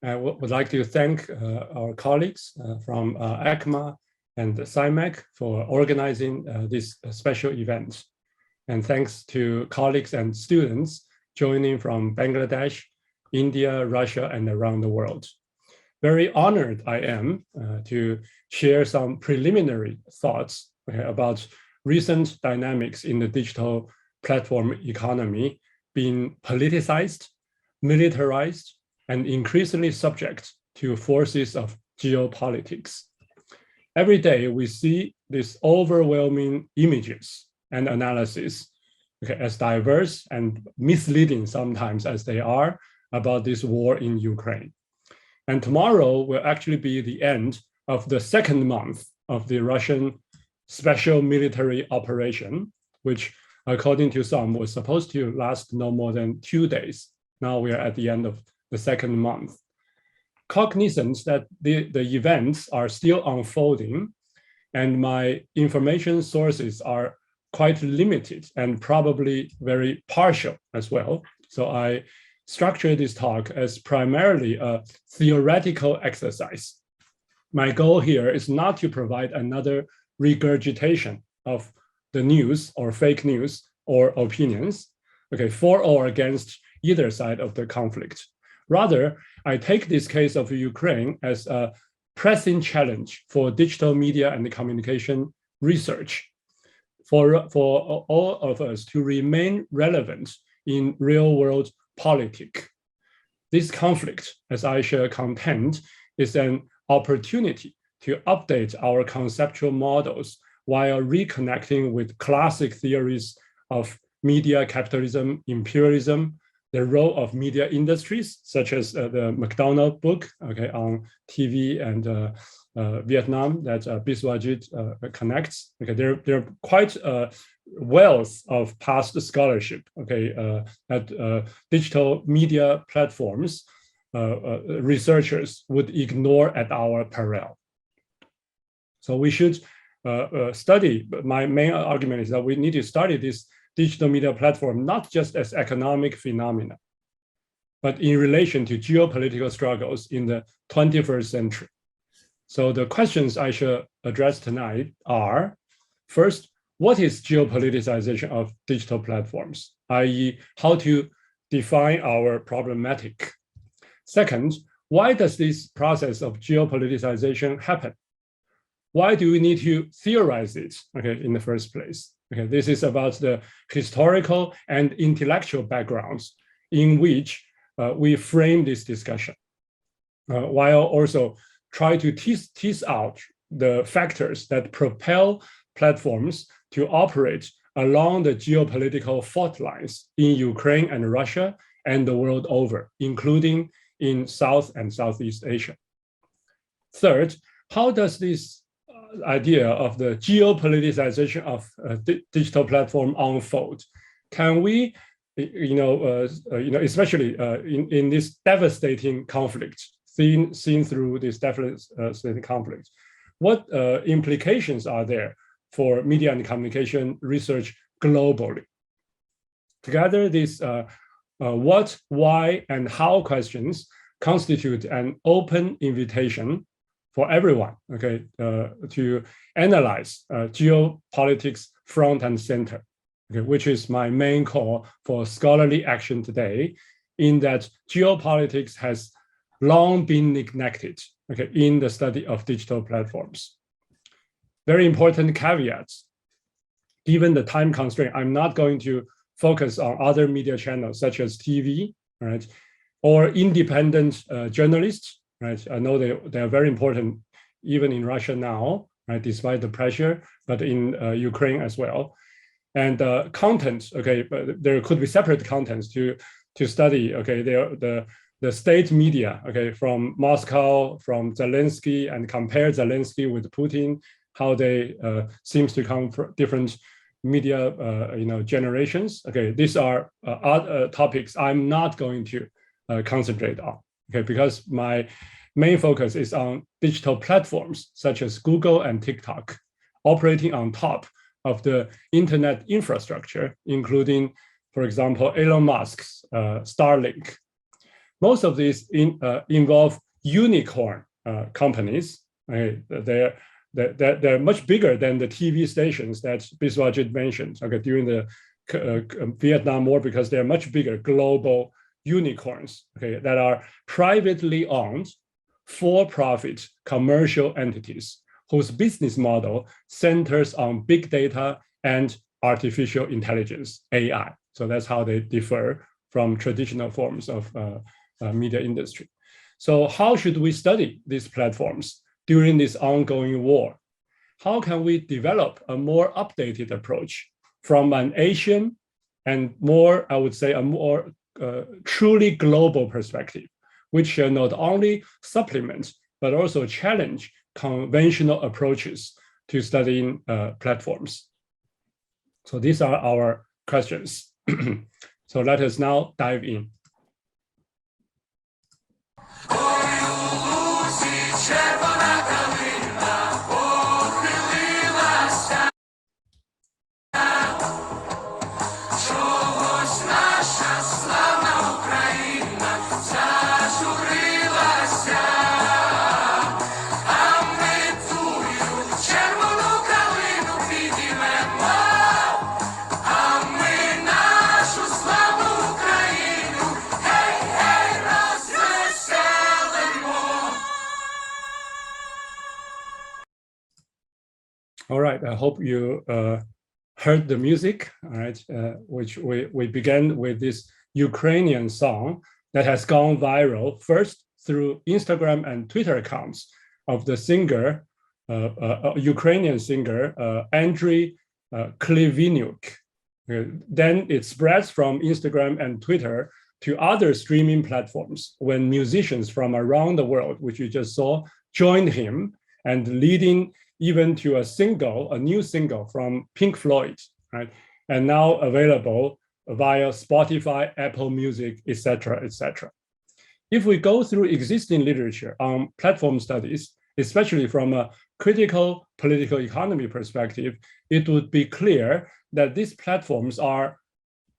I would like to thank our colleagues from ECMA and SciMech for organizing this special event. And thanks to colleagues and students joining from Bangladesh, India, Russia, and around the world. Very honored I am to share some preliminary thoughts about recent dynamics in the digital platform economy being politicized, militarized, and increasingly subject to forces of geopolitics. Every day we see these overwhelming images and analysis, as diverse and misleading sometimes as they are, about this war in Ukraine. And tomorrow will actually be the end of the second month of the Russian special military operation, which according to some was supposed to last no more than 2 days. Now we are at the end of the second month. Cognizant that the events are still unfolding and my information sources are quite limited and probably very partial as well. So I structure this talk as primarily a theoretical exercise. My goal here is not to provide another regurgitation of the news or fake news or opinions, for or against either side of the conflict. Rather, I take this case of Ukraine as a pressing challenge for digital media and communication research, for all of us to remain relevant in real-world politic. This conflict, as I shall contend, is an opportunity to update our conceptual models while reconnecting with classic theories of media capitalism, imperialism, the role of media industries, such as the McDonald book, on TV and Vietnam that Biswajit connects. There are quite a wealth of past scholarship, that digital media platforms researchers would ignore at our peril. So we should study. My main argument is that we need to study this digital media platform not just as economic phenomena, but in relation to geopolitical struggles in the 21st century. So the questions I shall address tonight are, first, what is geopoliticization of digital platforms, i.e., how to define our problematic? Second, why does this process of geopoliticization happen? Why do we need to theorize it, in the first place? This is about the historical and intellectual backgrounds in which we frame this discussion, while also try to tease out the factors that propel platforms to operate along the geopolitical fault lines in Ukraine and Russia and the world over, including in South and Southeast Asia. Third, how does this idea of the geopoliticization of digital platform unfold? Can we, especially in this devastating conflict, seen through this devastating conflict, what implications are there for media and communication research globally? Together, these what, why, and how questions constitute an open invitation for everyone, to analyze geopolitics front and center, which is my main call for scholarly action today, in that geopolitics has long been neglected, in the study of digital platforms. Very important caveats. Given the time constraint, I'm not going to focus on other media channels such as TV, right, or independent journalists, right? I know they are very important even in Russia now, right, despite the pressure, but in Ukraine as well. And content, but there could be separate contents to study, the state media, from Moscow, from Zelensky, and compare Zelensky with Putin, how they seems to come from different media, generations. These are other topics I'm not going to concentrate on, because my main focus is on digital platforms such as Google and TikTok, operating on top of the internet infrastructure, including, for example, Elon Musk's Starlink. most of these involve unicorn companies. Okay? They're much bigger than the TV stations that Biswajit mentioned, okay, during the Vietnam War, because they're much bigger global unicorns, okay, that are privately owned, for-profit commercial entities whose business model centers on big data and artificial intelligence, AI. So that's how they differ from traditional forms of media industry. So how should we study these platforms during this ongoing war? How can we develop a more updated approach from an Asian and more, I would say, a more truly global perspective, which shall not only supplement, but also challenge conventional approaches to studying platforms? So these are our questions. So let us now dive in. All right, I hope you heard the music, all right, which we began with this Ukrainian song that has gone viral first through Instagram and Twitter accounts of the singer, Ukrainian singer, Andriy Klivinyuk. Then it spreads from Instagram and Twitter to other streaming platforms when musicians from around the world, which you just saw, joined him, and leading even to a new single from Pink Floyd, right? And now available via Spotify, Apple Music, etc., etc. If we go through existing literature on platform studies, especially from a critical political economy perspective, it would be clear that these platforms are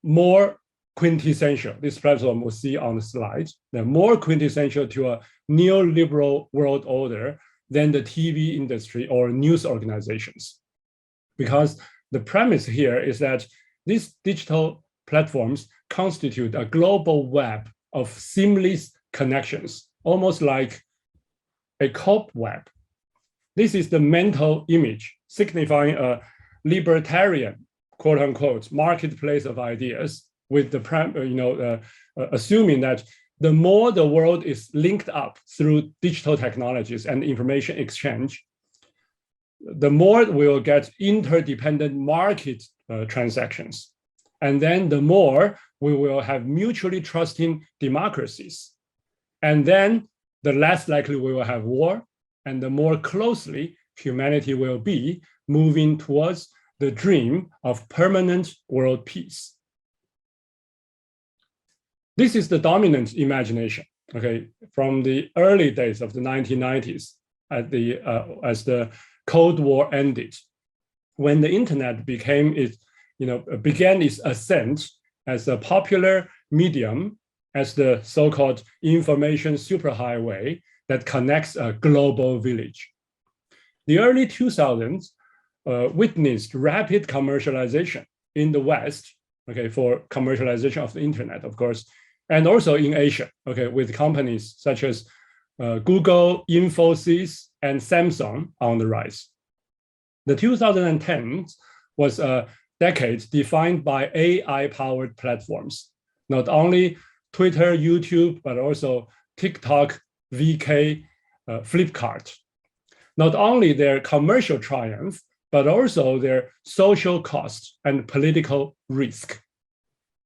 more quintessential. This platform we'll see on the slide. They're more quintessential to a neoliberal world order than the TV industry or news organizations. Because the premise here is that these digital platforms constitute a global web of seamless connections, almost like a cobweb. This is the mental image signifying a libertarian, quote unquote, marketplace of ideas, with the assuming that the more the world is linked up through digital technologies and information exchange, the more we will get interdependent market transactions. And then the more we will have mutually trusting democracies. And then the less likely we will have war, and the more closely humanity will be moving towards the dream of permanent world peace. This is the dominant imagination, okay, from the early days of the 1990s as the Cold War ended, when the internet began its ascent as a popular medium, as the so-called information superhighway that connects a global village. The early 2000s witnessed rapid commercialization in the West, okay, for commercialization of the internet, of course, and also in Asia, okay, with companies such as Google, Infosys, and Samsung on the rise. The 2010s was a decade defined by AI-powered platforms, not only Twitter, YouTube, but also TikTok, VK, Flipkart. Not only their commercial triumph, but also their social cost and political risk.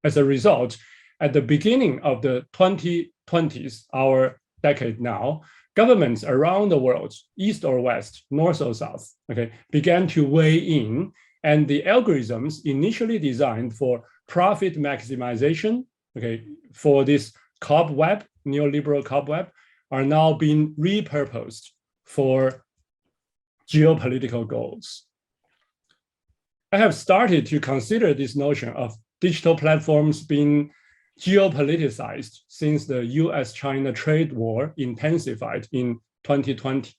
As a result, at the beginning of the 2020s, our decade now, governments around the world, east or west, north or south, okay, began to weigh in, and the algorithms initially designed for profit maximization, okay, for this cobweb, neoliberal cobweb, are now being repurposed for geopolitical goals. I have started to consider this notion of digital platforms being geopoliticized since the US-China trade war intensified in 2020.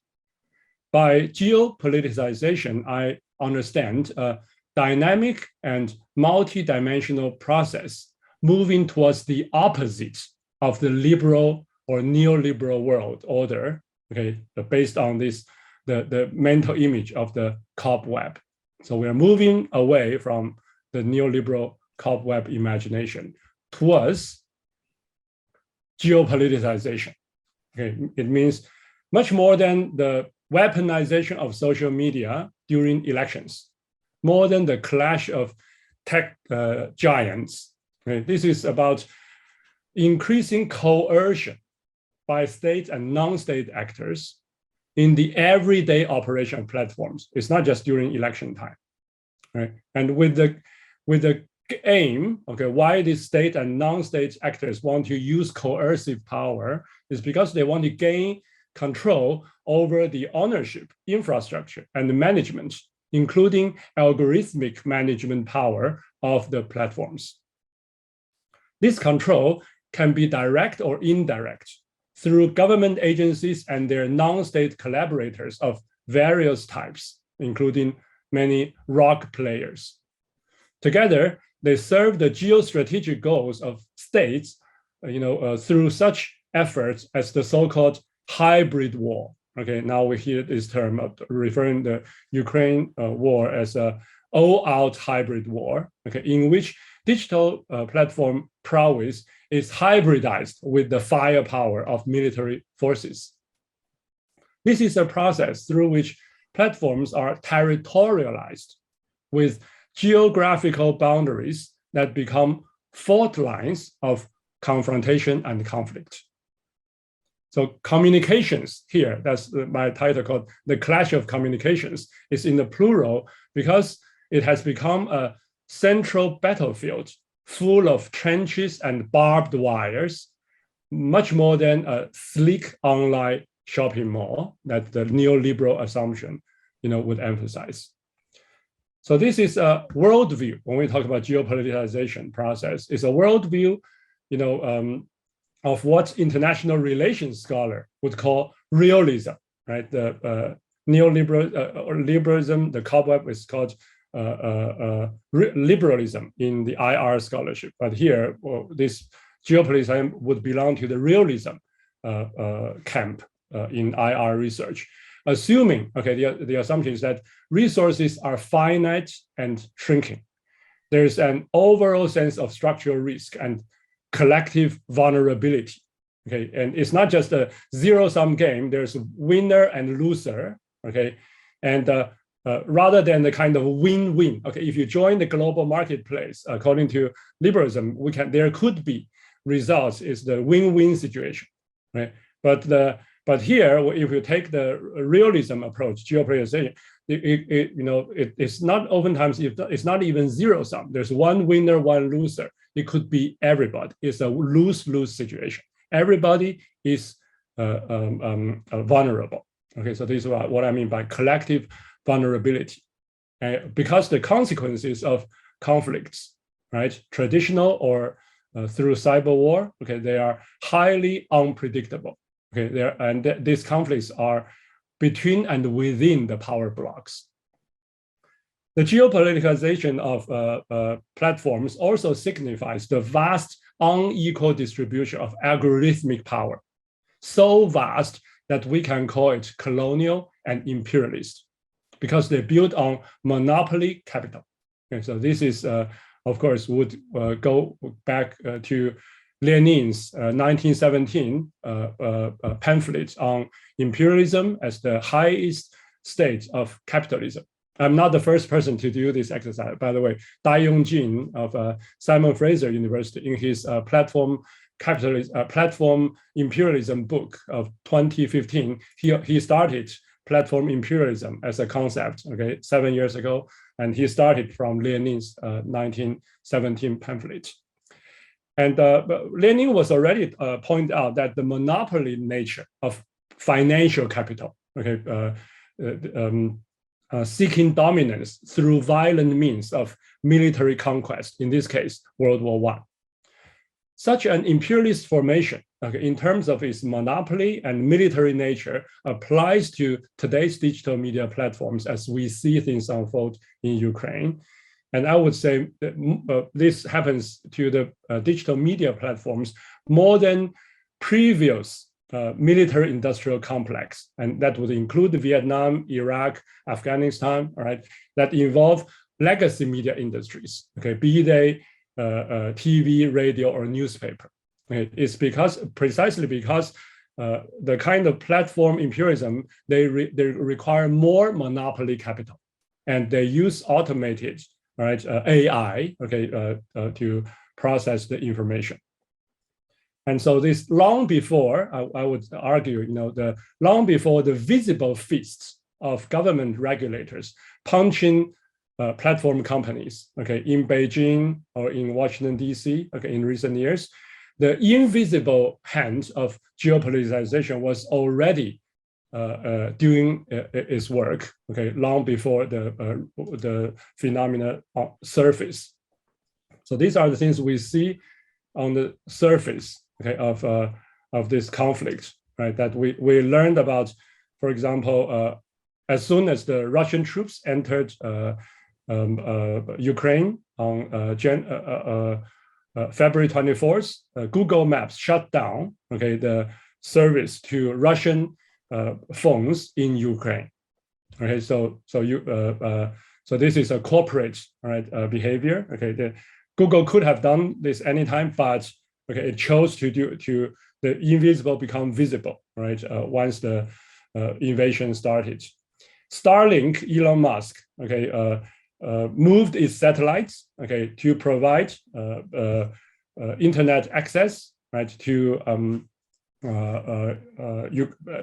By geopoliticization, I understand a dynamic and multi-dimensional process moving towards the opposite of the liberal or neoliberal world order, okay, based on this, the mental image of the cobweb. So we are moving away from the neoliberal cobweb imagination towards geopoliticization. Okay, it means much more than the weaponization of social media during elections, more than the clash of tech giants. Okay, this is about increasing coercion by state and non-state actors in the everyday operation of platforms. It's not just during election time, right? And with the aim, okay, why these state and non-state actors want to use coercive power is because they want to gain control over the ownership, infrastructure, and the management, including algorithmic management power of the platforms. This control can be direct or indirect through government agencies and their non-state collaborators of various types, including many rock players. Together, they serve the geostrategic goals of states, through such efforts as the so-called hybrid war. Okay, now we hear this term of referring the Ukraine war as a all-out hybrid war, okay, in which digital platform prowess is hybridized with the firepower of military forces. This is a process through which platforms are territorialized with geographical boundaries that become fault lines of confrontation and conflict. So communications here, that's my title called The Clash of Communications, is in the plural because it has become a central battlefield full of trenches and barbed wires, much more than a sleek online shopping mall that the neoliberal assumption, would emphasize. So this is a worldview. When we talk about geopoliticization process, it's a worldview, of what international relations scholar would call realism, right? The neoliberal or liberalism, the cobweb is called liberalism in the IR scholarship. But here, this geopoliticization would belong to the realism camp in IR research, assuming, okay, the assumption is that resources are finite and shrinking. There's an overall sense of structural risk and collective vulnerability, okay? And it's not just a zero-sum game, there's a winner and loser, okay? And rather than the kind of win-win, okay, if you join the global marketplace, according to liberalism, there could be results is the win-win situation, right? But here, if you take the realism approach, geopoliticization, it's not oftentimes, it's not even zero-sum. There's one winner, one loser. It could be everybody. It's a lose-lose situation. Everybody is vulnerable. Okay, so this is what I mean by collective vulnerability. Because the consequences of conflicts, right, traditional or through cyber war, okay, they are highly unpredictable. Okay, these conflicts are between and within the power blocks. The geopoliticization of platforms also signifies the vast unequal distribution of algorithmic power, so vast that we can call it colonial and imperialist, because they build on monopoly capital. Okay, so this is, of course, would go back to Lenin's 1917 pamphlet on imperialism as the highest stage of capitalism. I'm not the first person to do this exercise. By the way, Dai Yongjin of Simon Fraser University, in his platform imperialism book of 2015, he started platform imperialism as a concept, okay, 7 years ago, and he started from Lenin's 1917 pamphlet. And Lenin was already pointed out that the monopoly nature of financial capital, okay, seeking dominance through violent means of military conquest, in this case, World War I, such an imperialist formation, okay, in terms of its monopoly and military nature, applies to today's digital media platforms as we see things unfold in Ukraine. And I would say that, this happens to the digital media platforms more than previous military industrial complex. And that would include Vietnam, Iraq, Afghanistan, all right, that involve legacy media industries, okay, be they TV, radio, or newspaper. Okay? It's precisely because the kind of platform imperialism, they require more monopoly capital, and they use automated, right, AI, okay, to process the information. And so this long before, I would argue, long before the visible fists of government regulators punching platform companies, okay, in Beijing or in Washington, D.C., okay, in recent years, the invisible hand of geo-politicization was already doing its work, okay, long before the phenomena surface. So these are the things we see on the surface, okay, of this conflict, right? That we learned about, for example, as soon as the Russian troops entered Ukraine on February 24th, Google Maps shut down, okay, the service to Russian phones in Ukraine. Okay, so this is a corporate, right, behavior. Okay, Google could have done this anytime, but okay, it chose to the invisible become visible, right? Once the invasion started. Starlink, Elon Musk, okay, moved its satellites, okay, to provide internet access, right, to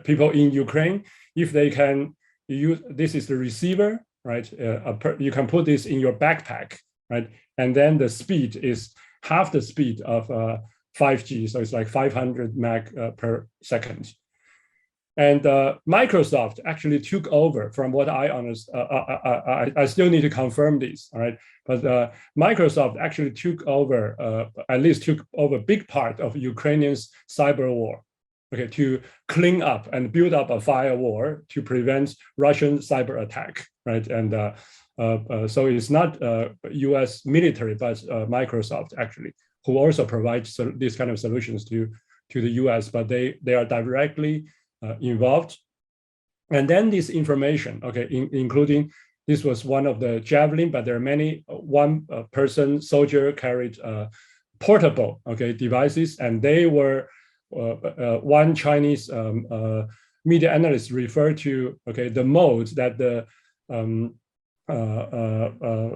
people in Ukraine. If they can use, this is the receiver, right? You can put this in your backpack, right? And then the speed is half the speed of 5G, so it's like 500 meg per second. And Microsoft actually took over, from what I understand. I still need to confirm this, all right? But Microsoft actually took over, at least took over a big part of Ukrainians' cyber war, okay, to clean up and build up a firewall to prevent Russian cyber attack, right? And so it's not US military, but Microsoft actually, who also provides these kind of solutions to the US, but they are directly involved. And then this information, okay, including, this was one of the Javelin, but there are many, one person soldier carried portable, okay, devices, and they were, one Chinese media analyst referred to, okay, the mode that the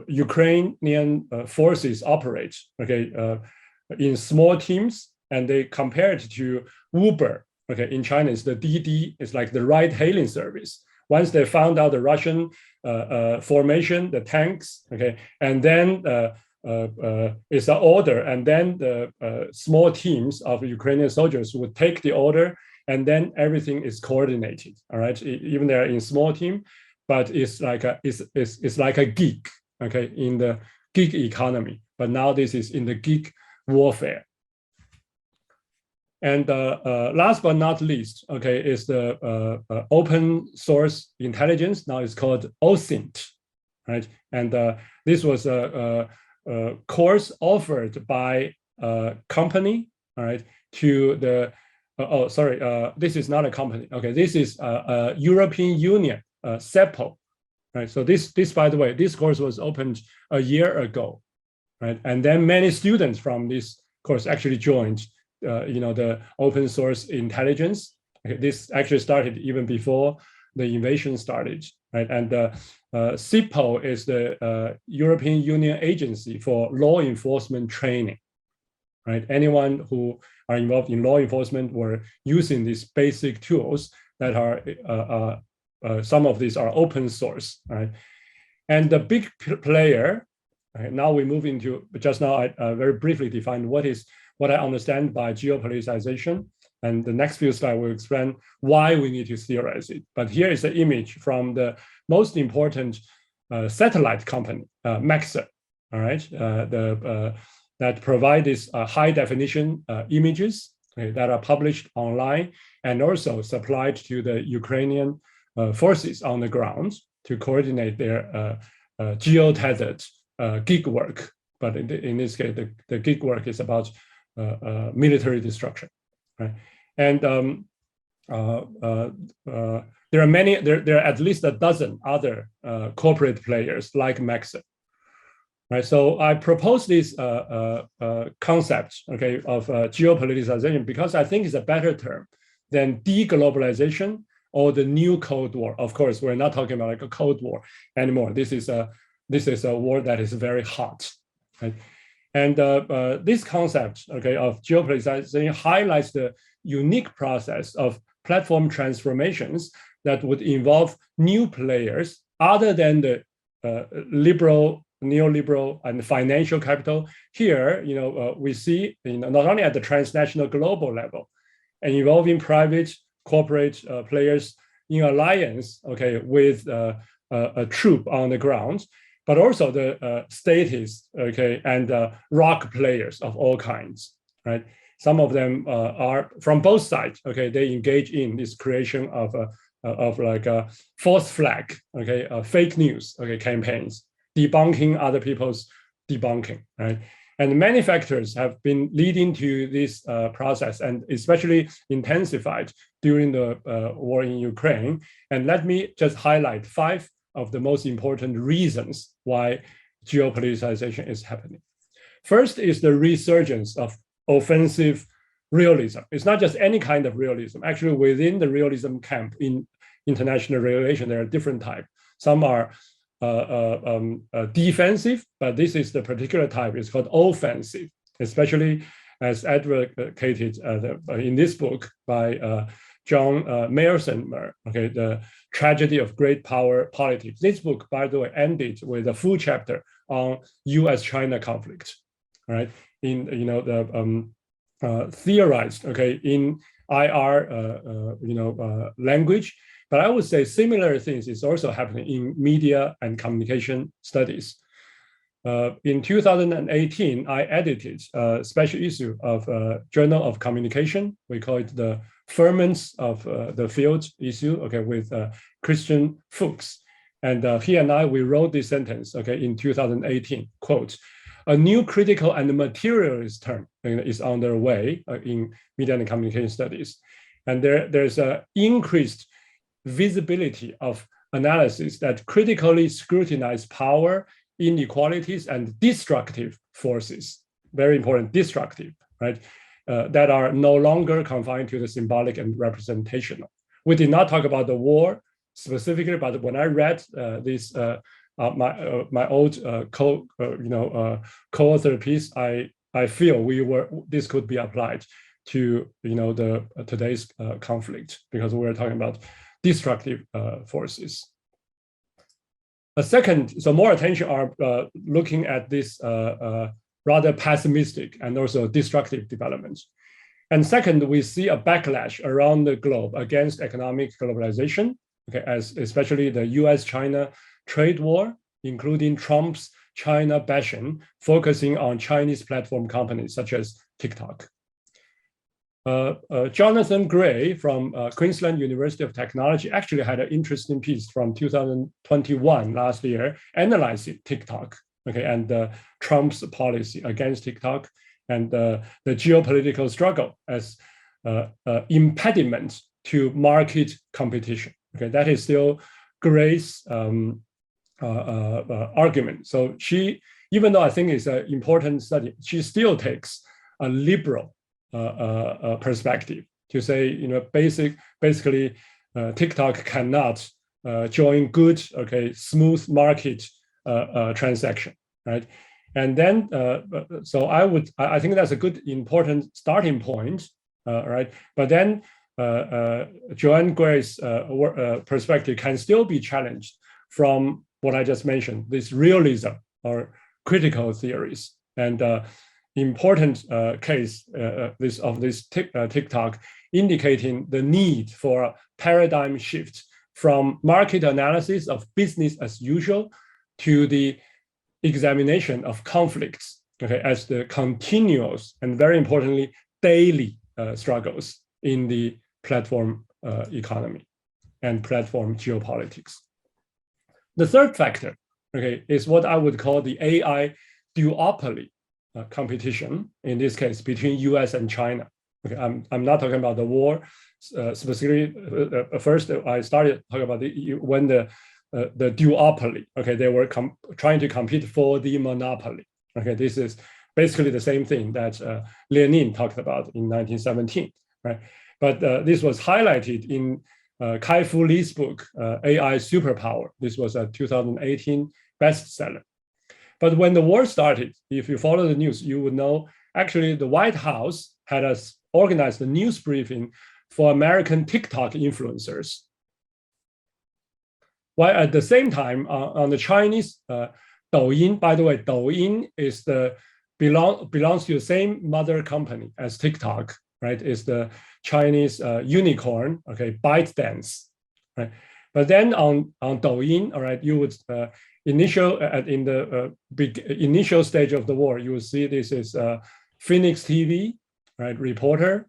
Ukrainian forces operate, okay, in small teams, and they compared to Uber. Okay, in China, it's the DD, it's like the ride-hailing service. Once they found out the Russian formation, the tanks, okay, and then it's an order, and then the small teams of Ukrainian soldiers would take the order, and then everything is coordinated. All right, even they're in small team, but it's like a gig, okay, in the gig economy. But now this is in the gig warfare. And last but not least, okay, is the open source intelligence. Now it's called OSINT, right? And this was a course offered by a company, all right, to the, this is not a company. Okay, this is a European Union, CEPO, right? So this, by the way, this course was opened a year ago, right? And then many students from this course actually joined the open source intelligence. Okay, this actually started even before the invasion started, right? And CEPO is the European Union agency for law enforcement training, right? Anyone who are involved in law enforcement were using these basic tools that are, some of these are open source, right? And the big player, right, now we move into, just now I very briefly defined what I understand by geo-politicization, and the next few slides will explain why we need to theorize it. But here is an image from the most important satellite company, Maxar, all right? that provide these high definition images, okay, that are published online and also supplied to the Ukrainian forces on the ground to coordinate their geo-tethered gig work. But in this case, the gig work is about military destruction, right? And there are many. There are at least a dozen other corporate players like Maxim, right? So I propose this concept, okay, of geo-politicization because I think it's a better term than deglobalization or the new Cold War. Of course, we're not talking about like a Cold War anymore. This is a war that is very hot, right? And this concept, okay, of geo-politicization highlights the unique process of platform transformations that would involve new players other than the liberal, neoliberal, and financial capital. Here, we see, not only at the transnational global level, and involving private corporate players in alliance, okay, with a troop on the ground, but also the statists, okay, and rock players of all kinds, right? Some of them are from both sides, okay. They engage in this creation of like a false flag, okay, fake news, okay, campaigns, debunking other people's debunking, right? And many factors have been leading to this process, and especially intensified during the war in Ukraine. And let me just highlight 5 of the most important reasons why geo-politicization is happening. First is the resurgence of offensive realism. It's not just any kind of realism. Actually, within the realism camp in international relations, there are different types. Some are defensive, but this is the particular type. It's called offensive, especially as advocated in this book by John Mearsheimer, okay, The Tragedy of Great Power Politics. This book, by the way, ended with a full chapter on US-China conflict, right? In the theorized, okay, in IR language. But I would say similar things is also happening in media and communication studies. In 2018, I edited a special issue of Journal of Communication. We call it the Ferments of the Field issue, okay, with Christian Fuchs. And he and I, we wrote this sentence, okay, in 2018, quote, "A new critical and materialist term is on their way in media and communication studies. And there's an increased visibility of analysis that critically scrutinize power, inequalities, and destructive forces." Very important, destructive, right? That are no longer confined to the symbolic and representational. We did not talk about the war specifically, but when I read this, my old co-author piece, I feel this could be applied to today's conflict, because we're talking about destructive forces. A second, so more attention are looking at this rather pessimistic and also destructive developments. And second, we see a backlash around the globe against economic globalization, okay, as especially the US-China trade war, including Trump's China bashing, focusing on Chinese platform companies such as TikTok. Jonathan Gray from Queensland University of Technology actually had an interesting piece from 2021, last year, analyzing TikTok, okay, and Trump's policy against TikTok, and the geopolitical struggle as impediment to market competition. Okay, that is still Gray's argument. So she, even though I think it's an important study, she still takes a liberal perspective to say, basically, TikTok cannot join good, okay, smooth market transaction, right? And then, so I think that's a good, important starting point, right? But then Joanne Gray's perspective can still be challenged from what I just mentioned, this realism or critical theories. And important case of this TikTok indicating the need for a paradigm shift from market analysis of business as usual to the examination of conflicts okay, as the continuous and very importantly, daily struggles in the platform economy and platform geopolitics. The third factor, okay, is what I would call the AI duopoly competition, in this case, between US and China. Okay, I'm not talking about the war specifically. First, I started talking about when the duopoly, okay, they were trying to compete for the monopoly. Okay, this is basically the same thing that Lenin talked about in 1917, right? But this was highlighted in Kai-Fu Lee's book, AI Superpower. This was a 2018 bestseller. But when the war started, if you follow the news, you would know actually the White House had organized a news briefing for American TikTok influencers. While at the same time, on the Chinese Douyin, by the way, Douyin is belongs to the same mother company as TikTok, right? Is the Chinese unicorn, okay, ByteDance, right? But then on Douyin, all right, you would in the initial stage of the war, you will see this is Phoenix TV, right? Reporter,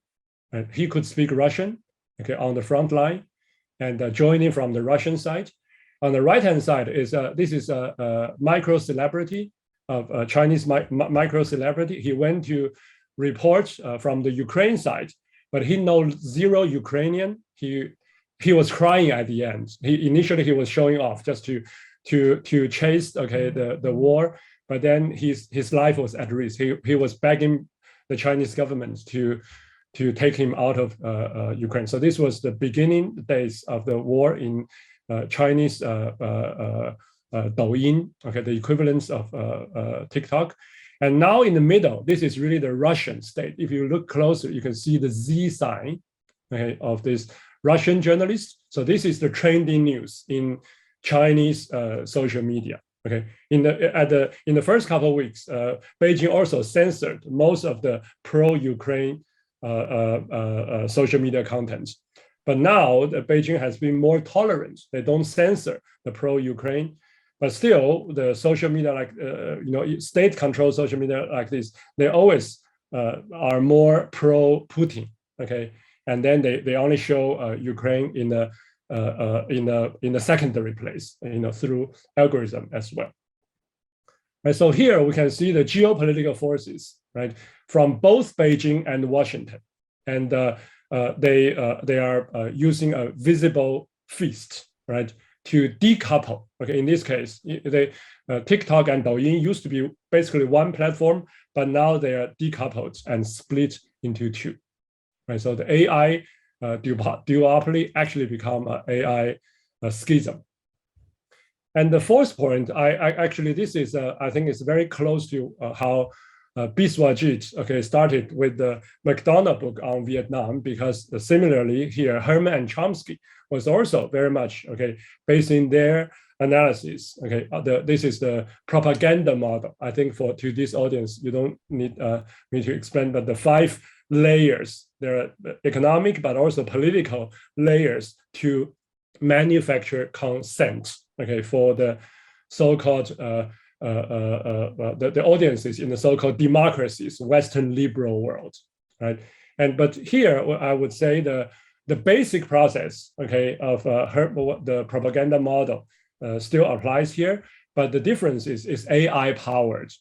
right? He could speak Russian, okay, on the front line, and joining from the Russian side. On the right-hand side is this is a micro celebrity of a Chinese micro celebrity. He went to report from the Ukraine side, but he knows zero Ukrainian. He was crying at the end. Initially he was showing off just to chase, okay, the war, but then his life was at risk. He was begging the Chinese government to take him out of Ukraine. So this was the beginning days of the war in Chinese Douyin, okay, the equivalence of TikTok. And now in the middle, this is really the Russian state. If you look closer, you can see the Z sign, okay, of this Russian journalist. So this is the trending news in Chinese social media. Okay, in the first couple of weeks, Beijing also censored most of the pro-Ukraine social media content. But now Beijing has been more tolerant. They don't censor the pro-Ukraine, but still the social media, like state-controlled social media like this, they always are more pro-Putin. Okay, and then they only show Ukraine in the secondary place, through algorithm as well. Right, so here we can see the geopolitical forces, right, from both Beijing and Washington, and they are using a visible fist, right, to decouple. Okay, in this case, TikTok and Douyin used to be basically one platform, but now they are decoupled and split into two. Right, so the AI duopoly actually become an AI schism. And the fourth point, this is I think it's very close to how Biswajit, okay, started with the McDonough book on Vietnam, because similarly here Herman and Chomsky was also very much, okay, based in their analysis. Okay, this is the propaganda model. I think to this audience you don't need me to explain, but the 5 layers, there are economic but also political layers to manufacture consent, okay, for the so-called the audiences in the so-called democracies, Western liberal world, right? But here I would say the basic process, okay, of the propaganda model still applies here, but the difference is AI powered,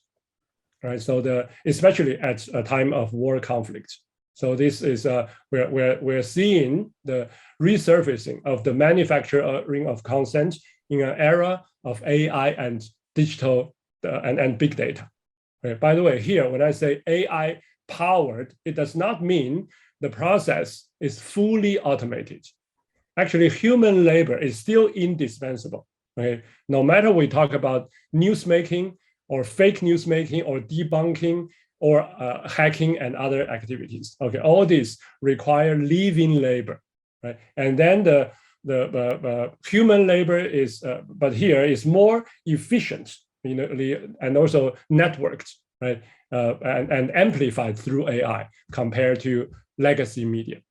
right? So especially at a time of war conflict. So this is we're seeing the resurfacing of the manufacturing of consent in an era of AI and digital and big data. Okay. By the way, here when I say AI powered, it does not mean the process is fully automated. Actually, human labor is still indispensable. Okay, no matter we talk about news making or fake news making or debunking or hacking and other activities. Okay, all these require living labor, right? And then the human labor is, but here is more efficient, and also networked, right? And amplified through AI compared to legacy media.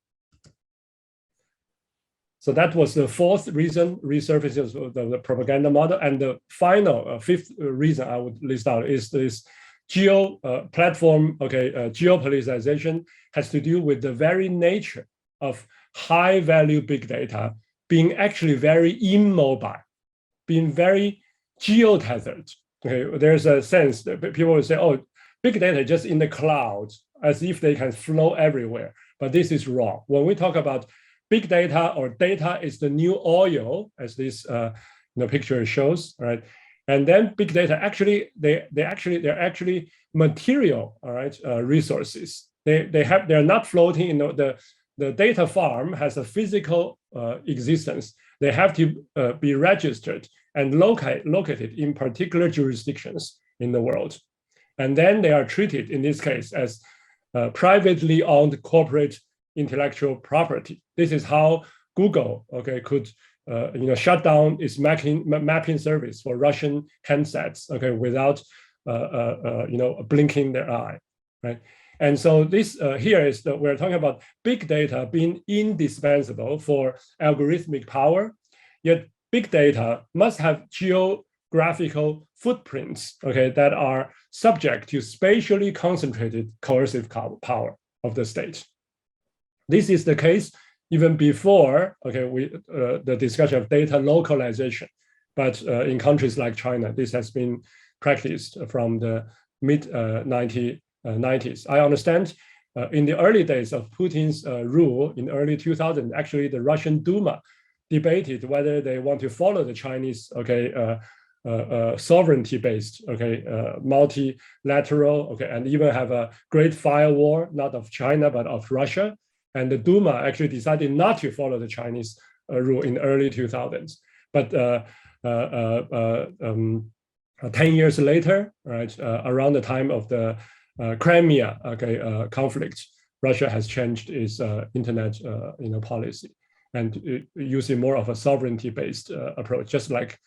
So that was the fourth reason, resurfacing of the propaganda model. And the final fifth reason I would list out is this platform, geo-politicization has to do with the very nature of high-value big data being actually very immobile, being very geo-tethered. Okay, there's a sense that people will say, oh, big data just in the cloud, as if they can flow everywhere. But this is wrong. When we talk about big data, or data is the new oil, as this picture shows, right? And then big data actually they're actually material, all right, resources. They're not floating. The data farm has a physical existence. They have to be registered and located in particular jurisdictions in the world, and then they are treated in this case as privately owned corporate intellectual property. This is how Google, could shut down its mapping service for Russian handsets, without blinking their eye, right? And so this here is that we're talking about big data being indispensable for algorithmic power. Yet big data must have geographical footprints, that are subject to spatially concentrated coercive power of the state. This is the case even before the discussion of data localization. But in countries like China, this has been practiced from the mid-90s. I understand in the early days of Putin's rule in early 2000, actually the Russian Duma debated whether they want to follow the Chinese sovereignty-based multilateral and even have a great firewall, not of China but of Russia. And the Duma actually decided not to follow the Chinese rule in early 2000s. But 10 years later, right, around the time of the Crimea conflict, Russia has changed its internet policy and using more of a sovereignty-based approach, just like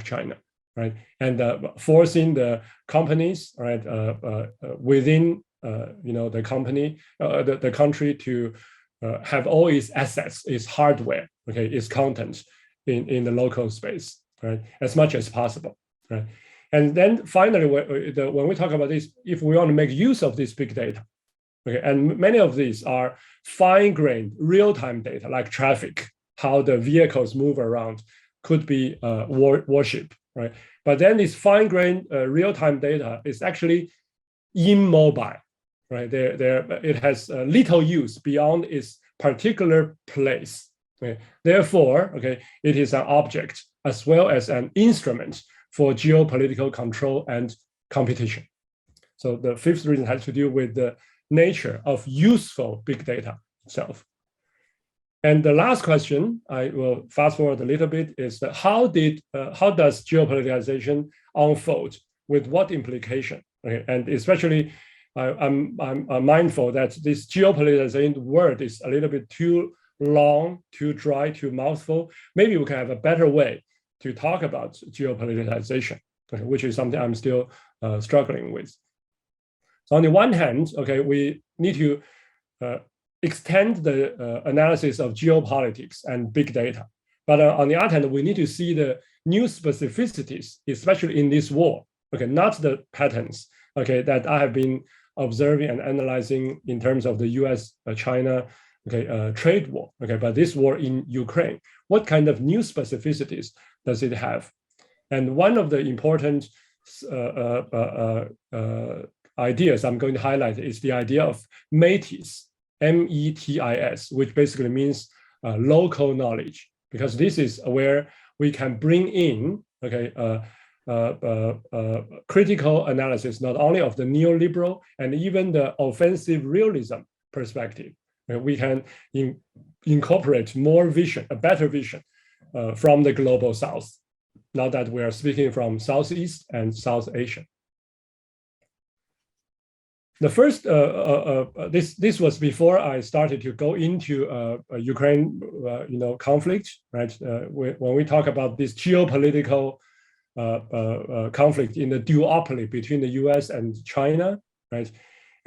China, right? And forcing the companies, right, within the company, the country to have all its assets, its hardware, its content in the local space, right, as much as possible, right? And then finally, when we talk about this, if we want to make use of this big data, and many of these are fine-grained real-time data, like traffic, how the vehicles move around, could be worship, right? But then this fine-grained real-time data is actually immobile, right? It has little use beyond its particular place. Okay? Therefore, it is an object as well as an instrument for geopolitical control and competition. So the fifth reason has to do with the nature of useful big data itself. And the last question, I will fast forward a little bit, is that how does geopoliticization unfold? With what implication? And especially, I'm mindful that this geopoliticization word is a little bit too long, too dry, too mouthful. Maybe we can have a better way to talk about geopoliticization, which is something I'm still struggling with. So on the one hand, we need to extend the analysis of geopolitics and big data. But on the other hand, we need to see the new specificities, especially in this war, not the patterns, that I have been observing and analyzing in terms of the US-China trade war, but this war in Ukraine. What kind of new specificities does it have? And one of the important ideas I'm going to highlight is the idea of metis, METIS, which basically means local knowledge, because this is where we can bring in critical analysis, not only of the neoliberal and even the offensive realism perspective. We can incorporate more vision, a better vision from the global South, now that we are speaking from Southeast and South Asia. The first, this was before I started to go into Ukraine, conflict, right? When we talk about this geopolitical conflict in the duopoly between the US and China, right?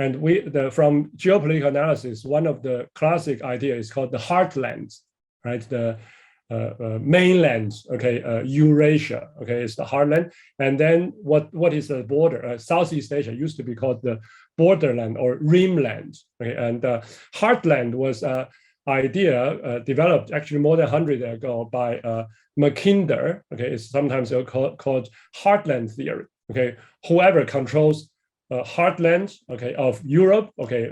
And from geopolitical analysis, one of the classic ideas is called the heartland, right? mainland, okay, Eurasia, okay, is the heartland. And then what is the border? Southeast Asia used to be called the borderland or rimland, okay, and heartland was idea developed actually more than 100 years ago by Mackinder, okay, it's sometimes called heartland theory, okay, whoever controls heartland, okay, of Europe, okay,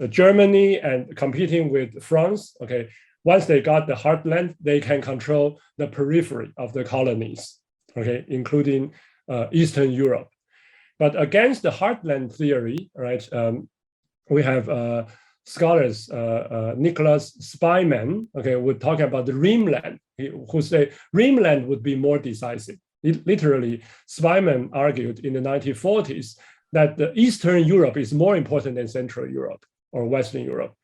Germany and competing with France, okay, once they got the heartland, they can control the periphery of the colonies, okay, including Eastern Europe. But against the heartland theory, right, we have scholars, Nicholas Spyman, okay, would talk about the rimland, who say rimland would be more decisive. Literally, Spyman argued in the 1940s that the Eastern Europe is more important than Central Europe or Western Europe.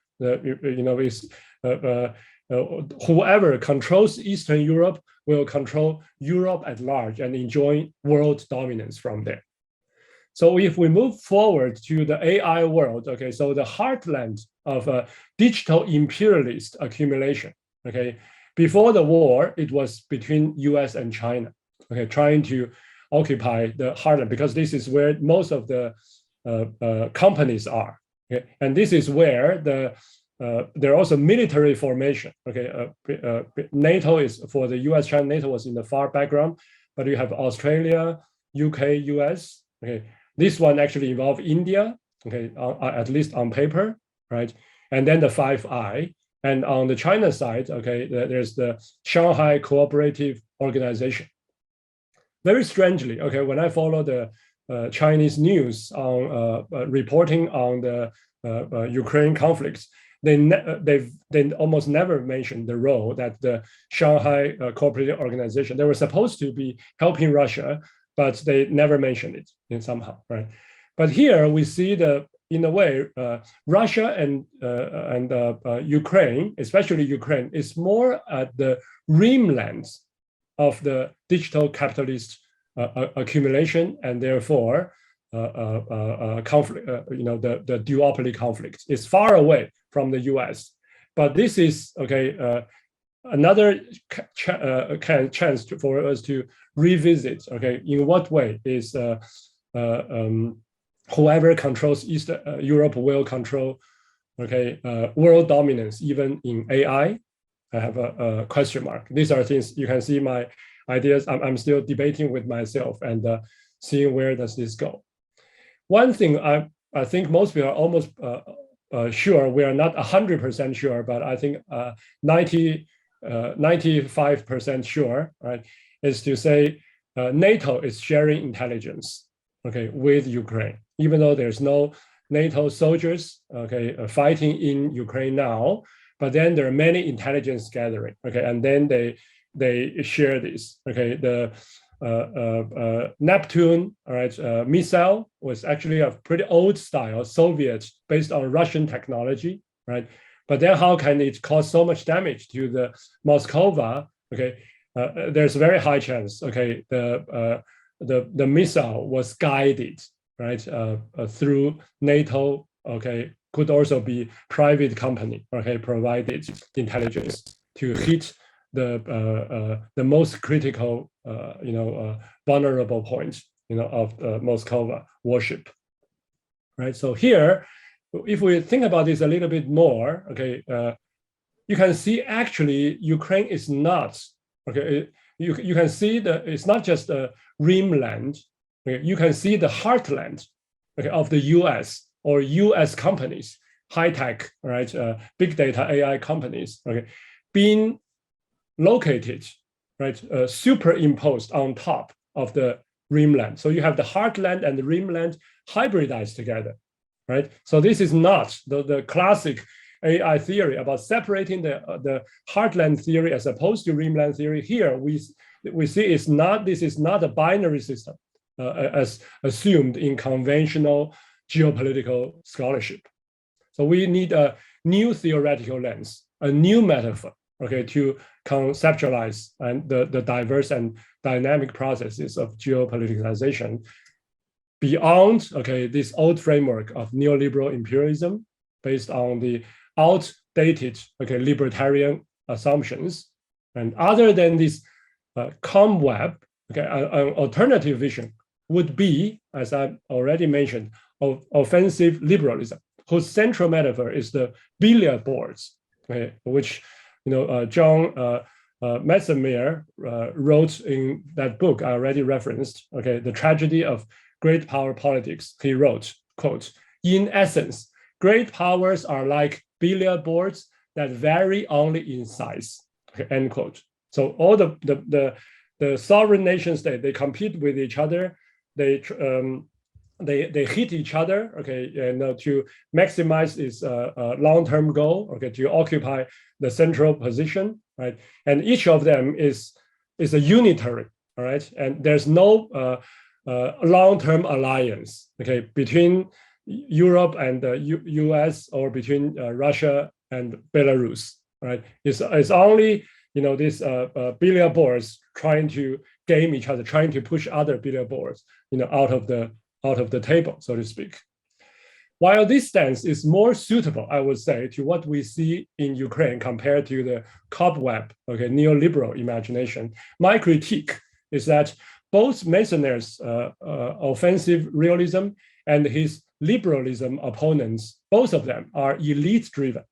Whoever controls Eastern Europe will control Europe at large and enjoy world dominance from there. So if we move forward to the AI world, okay, so the heartland of a digital imperialist accumulation, okay, before the war, it was between US and China, okay, trying to occupy the heartland because this is where most of the companies are, okay, and this is where there are also military formation, okay, NATO is for the US, China, NATO was in the far background, but you have Australia, UK, US, okay, this one actually involved India, okay, at least on paper, right? And then the Five Eyes. And on the China side, okay, there's the Shanghai Cooperative Organization. Very strangely, okay, when I follow the Chinese news on reporting on the Ukraine conflicts, they almost never mention the role that the Shanghai Cooperative Organization, they were supposed to be helping Russia, but they never mentioned it in somehow, right? But here we see in a way, Russia and Ukraine, especially Ukraine, is more at the rimlands of the digital capitalist accumulation, and therefore conflict, the duopoly conflict is far away from the US. But this is, okay, another chance for us to revisit, okay, in what way is whoever controls East Europe will control, okay, world dominance, even in AI. I have a question mark. These are things you can see my ideas. I'm still debating with myself and seeing where does this go. One thing I think most people are almost sure, we are not 100% sure, but I think 95% sure, right, is to say NATO is sharing intelligence, okay, with Ukraine, even though there's no NATO soldiers, okay, fighting in Ukraine now, but then there are many intelligence gathering, okay, and then they share this, okay. The Neptune, all right, missile was actually a pretty old style Soviet based on Russian technology, right? But then how can it cause so much damage to the Moskova? Okay, there's a very high chance, okay, the missile was guided, right, through NATO, okay, could also be private company, okay, provided intelligence to hit the most critical, vulnerable points, of the Moskova warship, right? So here, if we think about this a little bit more, okay, you can see actually Ukraine is not, okay, you can see that it's not just a rimland, okay, you can see the heartland, okay, of the US or US companies, high tech, right, big data AI companies, okay, being located, right, superimposed on top of the rimland. So you have the heartland and the rimland hybridized together, right? So this is not the classic AI theory about separating the heartland theory as opposed to rimland theory. Here we see this is not a binary system as assumed in conventional geopolitical scholarship. So we need a new theoretical lens, a new metaphor, okay, to conceptualize and the diverse and dynamic processes of geopoliticization beyond, okay, this old framework of neoliberal imperialism based on the outdated, okay, libertarian assumptions. And other than this ComWeb, okay, an alternative vision would be, as I already mentioned, offensive liberalism, whose central metaphor is the billiard boards, okay, which John Messemer wrote in that book I already referenced, okay, The Tragedy of Great Power Politics. He wrote, quote, "In essence, great powers are like billiard boards that vary only in size," okay, end quote. So all the sovereign nation state, they compete with each other, they hit each other, okay, and to maximize its long-term goal, okay, to occupy the central position, right? And each of them is a unitary, all right? And there's no long-term alliance, okay, between Europe and the US or between Russia and Belarus, right? It's only these billiard boards trying to game each other, trying to push other billiard boards, out of the table, so to speak. While this stance is more suitable, I would say, to what we see in Ukraine compared to the cobweb, okay, neoliberal imagination, my critique is that both Meissner's offensive realism and his liberalism opponents, both of them are elite-driven,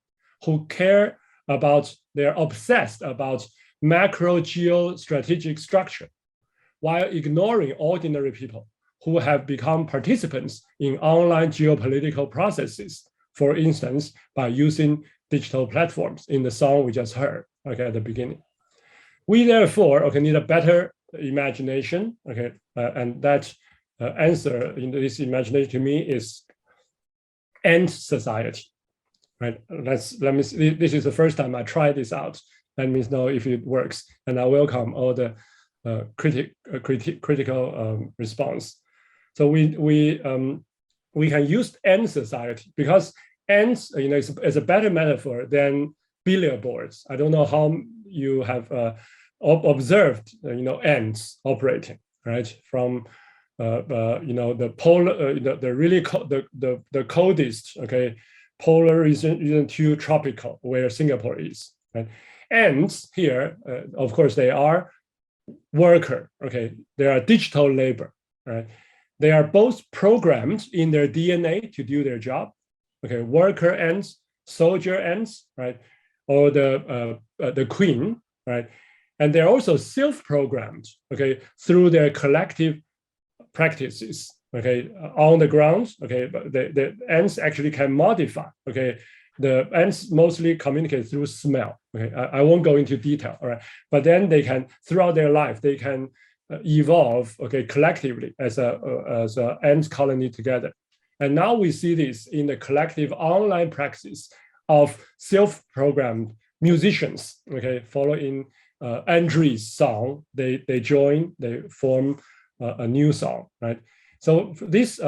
who care about, they're obsessed about macro geostrategic structure, while ignoring ordinary people who have become participants in online geopolitical processes, for instance, by using digital platforms in the song we just heard, okay, at the beginning. We therefore, okay, need a better imagination, okay, and that answer in this imagination to me is end society, right? Let me see. This is the first time I tried this out. Let me know if it works, and I welcome all the critical response. So we can use end society because ends, is a better metaphor than billiard boards. I don't know how you have observed, ends operating, right? From the polar, the coldest, okay, polar region to tropical, where Singapore is, right? Ends here, of course, they are worker, okay, they are digital labor, right? They are both programmed in their DNA to do their job, okay, worker ends, soldier ends, right, or the queen, right, and they're also self-programmed, okay, through their collective practices, okay, on the ground, okay, but the ants actually can modify, okay, the ants mostly communicate through smell, okay, I won't go into detail, all right, but then they can, throughout their life, they can evolve, okay, collectively as a ant colony together. And now we see this in the collective online practice of self-programmed musicians, okay, following Andrew's song, they join, they form a new song, right? So this,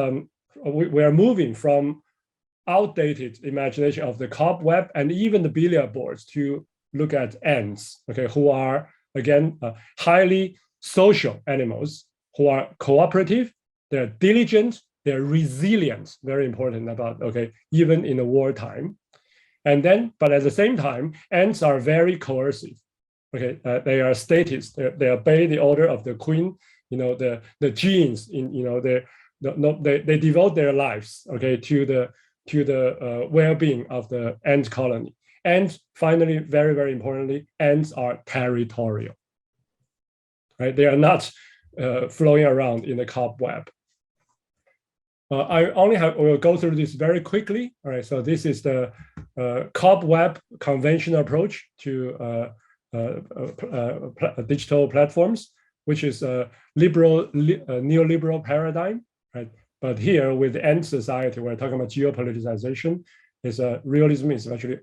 we are moving from outdated imagination of the cobweb and even the billiard boards to look at ants, okay, who are, again, highly social animals, who are cooperative, they're diligent, they're resilient, very important about, okay, even in the wartime. And then, but at the same time, ants are very coercive, okay, they are statists, they obey the order of the queen, the genes in, they devote their lives, okay, to the well-being of the ant colony. And finally, very, very importantly, ants are territorial, right? They are not flowing around in the cobweb. I will go through this very quickly. All right, so this is the cobweb conventional approach to digital platforms, which is a neoliberal paradigm, right? But here with end society, we're talking about geo-politicization. Realism is actually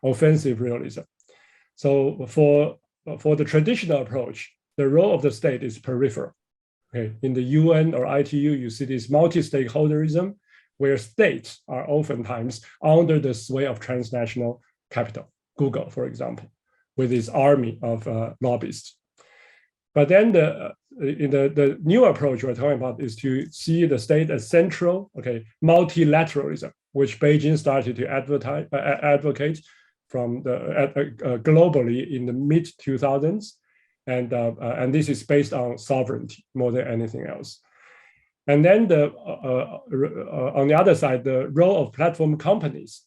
offensive realism. So for the traditional approach, the role of the state is peripheral. Okay, in the UN or ITU, you see this multi-stakeholderism, where states are oftentimes under the sway of transnational capital. Google, for example, with its army of lobbyists. But then the new approach we're talking about is to see the state as central, okay, multilateralism, which Beijing started to advocate from globally in the mid 2000s, and this is based on sovereignty more than anything else. And then on the other side, the role of platform companies,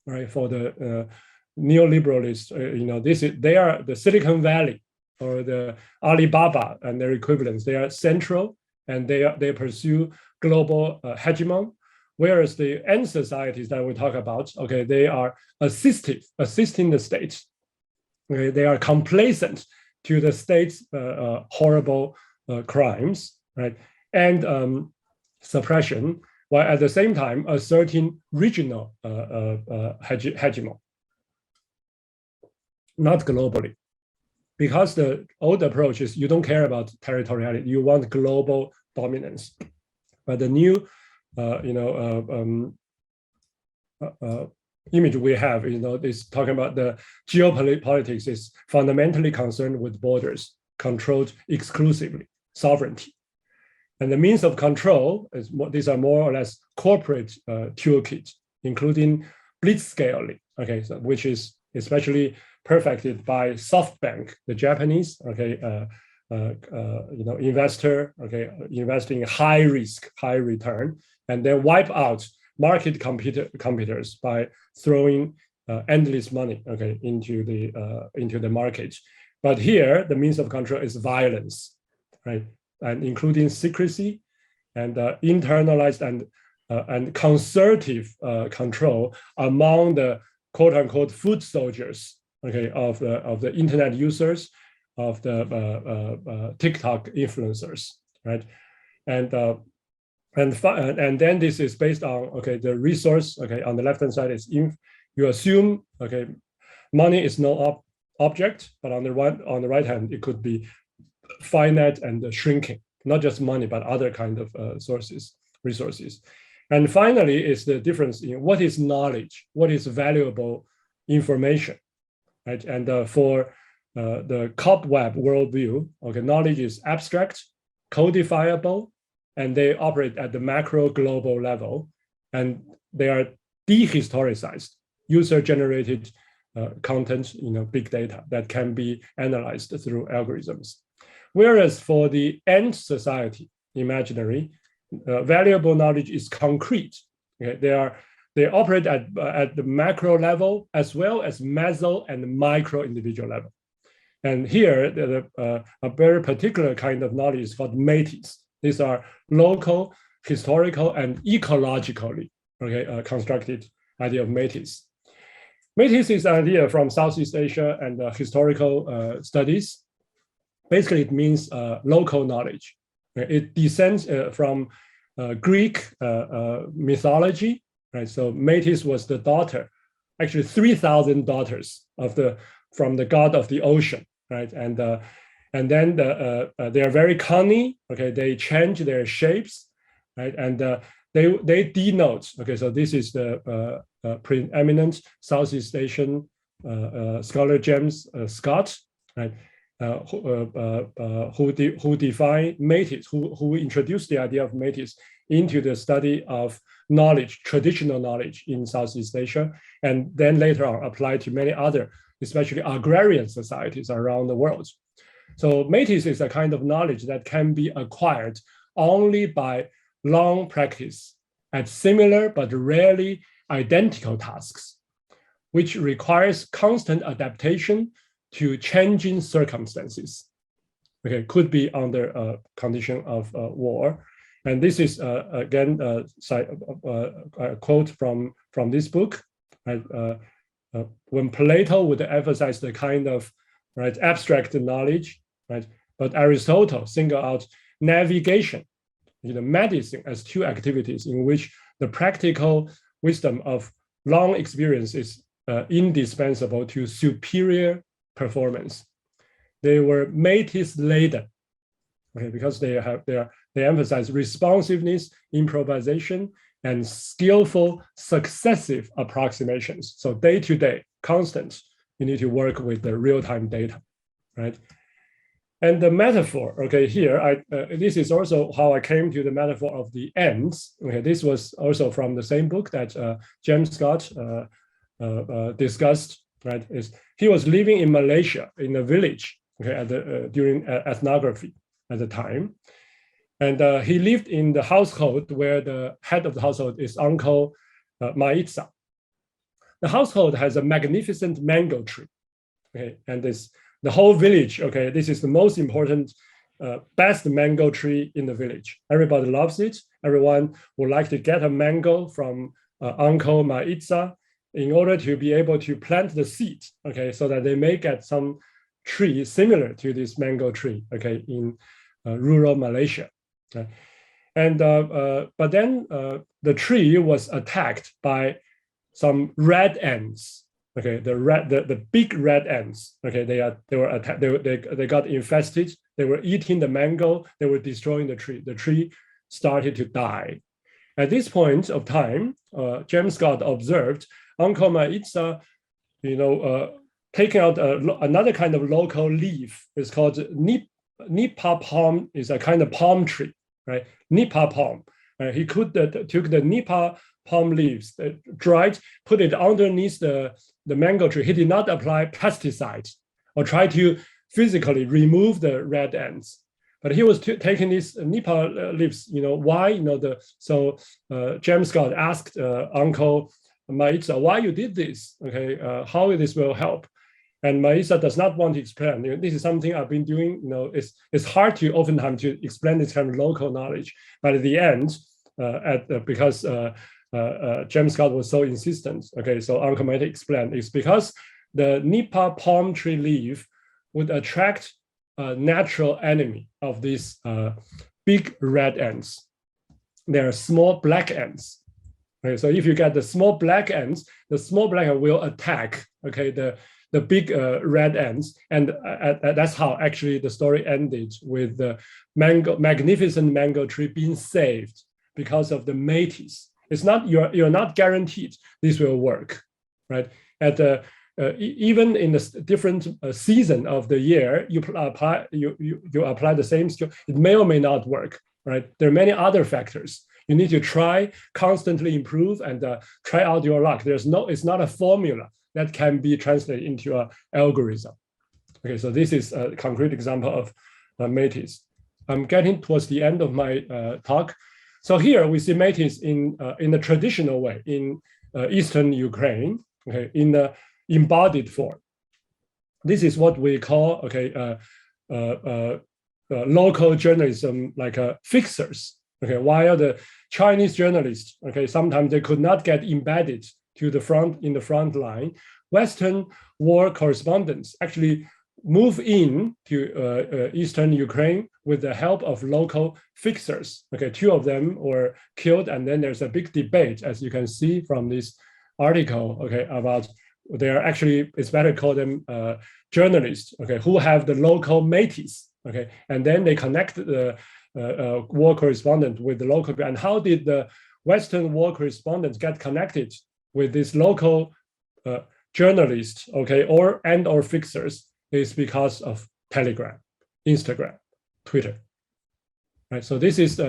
right, for the neoliberalists, they are the Silicon Valley or the Alibaba and their equivalents. They are central, and they pursue global hegemon. Whereas the end societies that we talk about, okay, they are assisting the state. Okay, they are complacent to the state's horrible crimes, right, and suppression, while at the same time asserting regional hegemon, not globally. Because the old approach is you don't care about territoriality, you want global dominance. But the new, image we have, is talking about the geopolitics is fundamentally concerned with borders, controlled exclusively, sovereignty. And the means of control is these are more or less corporate toolkits, including blitzscaling, okay, so which is especially perfected by SoftBank, the Japanese, okay, investor, okay, investing in high risk, high return, and then wipe out market competitors by throwing endless money, okay, into the market. But here, the means of control is violence, right, and including secrecy and internalized and concerted control among the quote unquote foot soldiers, okay, of the internet users, of the TikTok influencers, right, and then this is based on, okay, the resource, okay, on the left hand side is you assume, okay, money is no object, but on the right hand it could be finite and shrinking, not just money but other kind of resources. And finally is the difference in what is knowledge, what is valuable information, right? And for the cobweb worldview, okay, knowledge is abstract, codifiable, and they operate at the macro global level, and they are dehistoricized, user-generated content, big data that can be analyzed through algorithms. Whereas for the end society, imaginary, valuable knowledge is concrete. Okay? They operate at the macro level as well as meso and micro individual level. And here, a very particular kind of knowledge is called metis. These are local, historical, and ecologically, okay, constructed idea of metis. Metis is an idea from Southeast Asia and historical studies. Basically, it means local knowledge. It descends from Greek mythology, right? So Metis was the daughter, actually 3,000 daughters from the god of the ocean, right? And then they are very cunning. Okay, they change their shapes, right? And they denote. Okay, so this is the preeminent Southeast Asian scholar James Scott, right? Who defined metis, who introduced the idea of metis into the study of knowledge, traditional knowledge in Southeast Asia, and then later on applied to many other, especially agrarian societies around the world. So metis is a kind of knowledge that can be acquired only by long practice at similar but rarely identical tasks, which requires constant adaptation to changing circumstances. Okay, could be under a condition of war. And this is, again, a quote from this book. Right? When Plato would emphasize the kind of abstract knowledge, right? But Aristotle singled out navigation, medicine as two activities in which the practical wisdom of long experience is indispensable to superior performance. They were metis laden, okay, because they emphasize responsiveness, improvisation, and skillful successive approximations. So day to day, constant, you need to work with the real-time data, right? And the metaphor, okay, here, this is also how I came to the metaphor of the ends. Okay, this was also from the same book that James Scott discussed right? He was living in Malaysia in a village, okay, during ethnography at the time. And he lived in the household where the head of the household is Uncle Maitza. The household has a magnificent mango tree, okay, and the whole village, okay, this is the most important, best mango tree in the village. Everybody loves it. Everyone would like to get a mango from Uncle Maitza in order to be able to plant the seed, okay, so that they may get some tree similar to this mango tree, okay, in rural Malaysia. Okay. And but then the tree was attacked by some red ants. Okay, the big red ants. Okay, they got infested. They were eating the mango. They were destroying the tree. The tree started to die. At this point of time, James Scott observed Uncle Maitza, taking out another kind of local leaf. It's called nipa palm. Is a kind of palm tree, right? Nipa palm. He took the nipa palm leaves, dried, put it underneath the mango tree. He did not apply pesticides or try to physically remove the red ants, but he was taking these nipa leaves. Why? So James Scott asked Uncle Maitza, why you did this? Okay, how this will help? And Maitza does not want to explain. This is something I've been doing. It's hard to oftentimes to explain this kind of local knowledge. But at the end, because James Scott was so insistent, okay, so Uncle Maitza explained, it's because the nipa palm tree leaf would attract a natural enemy of these big red ants. They are small black ants. Okay, so if you get the small black ants, the small black ant will attack, okay, the big red ants, and that's how actually the story ended with the magnificent mango tree being saved because of the metis. It's not you're not guaranteed this will work, right? Even in the different season of the year, you apply the same skill. It may or may not work, right? There are many other factors. You need to try, constantly improve, and try out your luck. It's not a formula that can be translated into an algorithm. Okay, so this is a concrete example of metis. I'm getting towards the end of my talk. So here we see metis in the traditional way in Eastern Ukraine, okay, in the embodied form. This is what we call, okay, local journalism, like fixers. Okay, while the Chinese journalists, okay, sometimes they could not get embedded to the front line. Western war correspondents actually move in to Eastern Ukraine with the help of local fixers. Okay, 2 of them were killed, and then there's a big debate, as you can see from this article, okay, about they're actually, it's better to call them journalists, okay, who have the local metis, okay, and then they connect the war correspondent with the local. And how did the Western war correspondents get connected with this local journalists, okay, or fixers? Is because of Telegram, Instagram, Twitter, right? So this is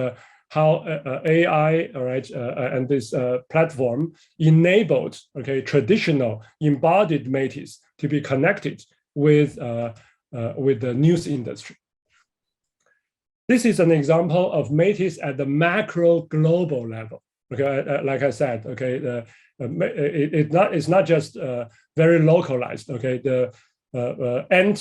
how AI, all right, and this platform enabled, okay, traditional embodied metis to be connected with the news industry. This is an example of metis at the macro global level. Okay, like I said, okay, it's not just very localized. Okay, the ant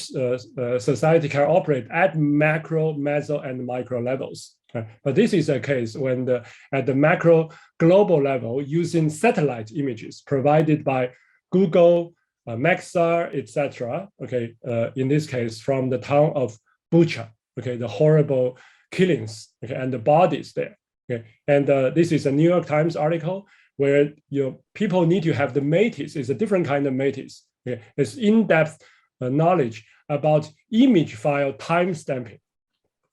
society can operate at macro, meso, and micro levels. But this is a case when at the macro global level, using satellite images provided by Google, Maxar, etc. Okay, in this case, from the town of Bucha. Okay, the horrible killings, okay, and the bodies there. Okay, and this is a New York Times article where people need to have the metis. It's a different kind of metis. Okay, it's in-depth knowledge about image file timestamping.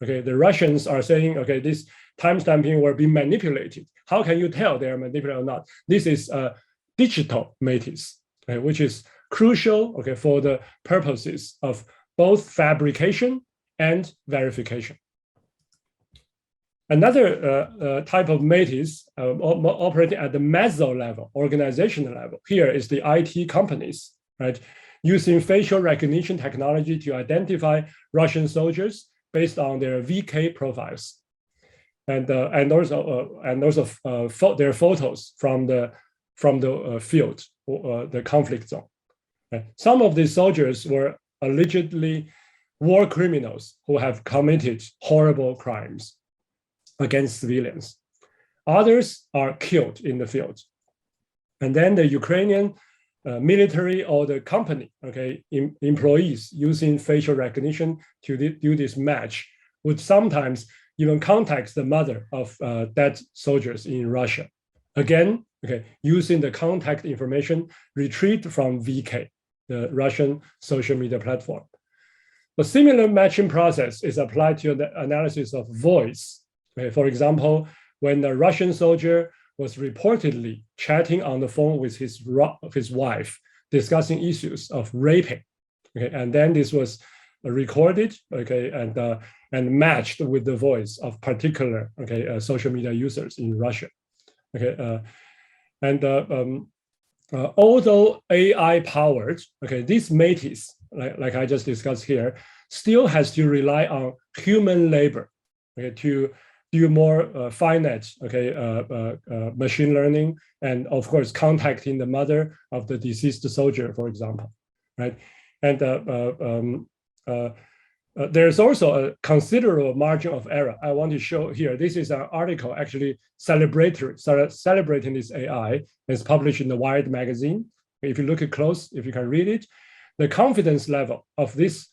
Okay, the Russians are saying, okay, this timestamping will be manipulated. How can you tell they are manipulated or not? This is a digital metis, okay, which is crucial, okay, for the purposes of both fabrication and verification. Another type of metis operating at the meso level, organizational level. Here is the IT companies. right? Using facial recognition technology to identify Russian soldiers based on their VK profiles, and also their photos from the field, the conflict zone. Right? Some of these soldiers were allegedly war criminals who have committed horrible crimes against civilians. Others are killed in the field. And then the Ukrainian military or the company, employees using facial recognition to do this match would sometimes even contact the mother of dead soldiers in Russia. Again, using the contact information retrieved from VK, the Russian social media platform. A similar matching process is applied to the analysis of voice. For example, when a Russian soldier was reportedly chatting on the phone with his wife, discussing issues of raping, and then this was recorded, and matched with the voice of particular, social media users in Russia, although AI powered, this metis, like I just discussed here, still has to rely on human labor, to do more finite, machine learning, and of course contacting the mother of the deceased soldier, for example, right? And there's also a considerable margin of error. I want to show here. This is an article actually celebrating this AI. It's published in the Wired magazine. If you look at close, if you can read it, the confidence level of this